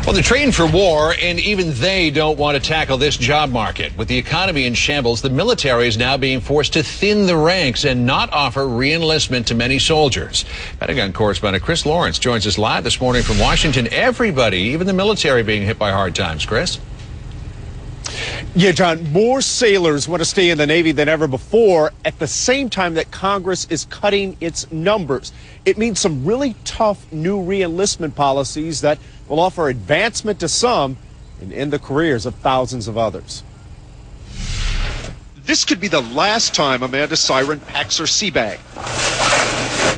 Well, they're trained for war, and even they don't want to tackle this job market. With the economy in shambles, the military is now being forced to thin the ranks and not offer re-enlistment to many soldiers. Pentagon correspondent Chris Lawrence joins us live this morning from Washington. Everybody, even the military, being hit by hard times. Chris? Yeah, John, more sailors want to stay in the Navy than ever before at the same time that Congress is cutting its numbers. It means some really tough new re-enlistment policies that will offer advancement to some and end the careers of thousands of others. This could be the last time Amanda Siren packs her sea bag.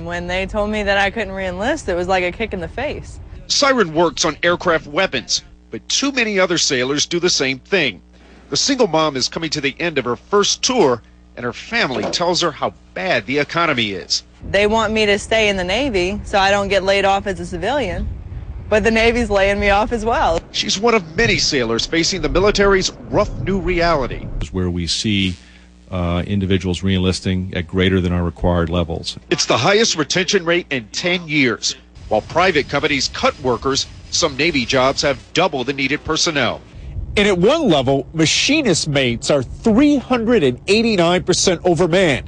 When they told me that I couldn't re-enlist, it was like a kick in the face. Siren works on aircraft weapons, but too many other sailors do the same thing. The single mom is coming to the end of her first tour, and her family tells her how bad the economy is. They want me to stay in the Navy so I don't get laid off as a civilian, but the Navy's laying me off as well. She's one of many sailors facing the military's rough new reality. Where we see individuals re-enlisting at greater than our required levels. It's the highest retention rate in 10 years. While private companies cut workers, some Navy jobs have double the needed personnel. And at one level, machinist mates are 389% overmanned.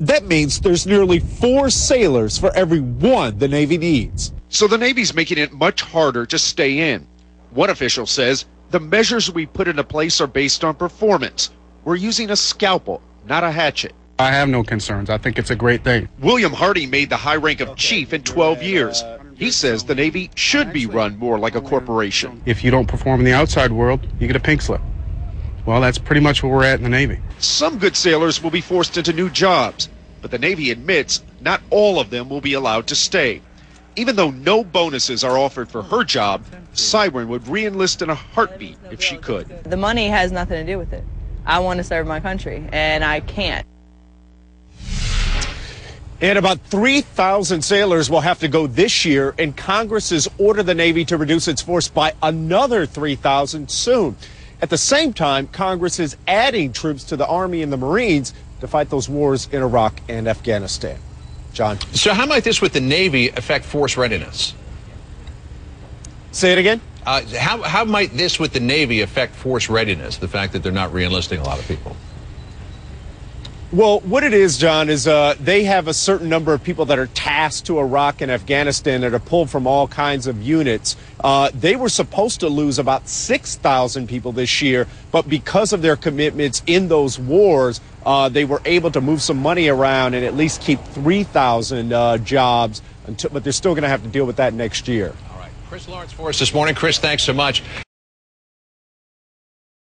That means there's nearly 4 sailors for every 1 the Navy needs. So the Navy's making it much harder to stay in. One official says the measures we put into place are based on performance. We're using a scalpel, not a hatchet. I have no concerns. I think it's a great thing. William Hardy made the high rank of chief in 12 years. He says the Navy should be run more like a corporation. If you don't perform in the outside world, you get a pink slip. Well, that's pretty much where we're at in the Navy. Some good sailors will be forced into new jobs, but the Navy admits not all of them will be allowed to stay. Even though no bonuses are offered for her job, Siren would re-enlist in a heartbeat if she could. The money has nothing to do with it. I want to serve my country, and I can't. And about 3,000 sailors will have to go this year, and Congress has ordered the Navy to reduce its force by another 3,000 soon. At the same time, Congress is adding troops to the Army and the Marines to fight those wars in Iraq and Afghanistan. John? So how might this with the Navy affect force readiness? Say it again? How might this with the Navy affect force readiness, the fact that they're not re-enlisting a lot of people? Well, what it is, John, is they have a certain number of people that are tasked to Iraq and Afghanistan that are pulled from all kinds of units. They were supposed to lose about 6,000 people this year, but because of their commitments in those wars, they were able to move some money around and at least keep 3,000 jobs, but they're still going to have to deal with that next year. All right. Chris Lawrence for us this morning. Chris, thanks so much.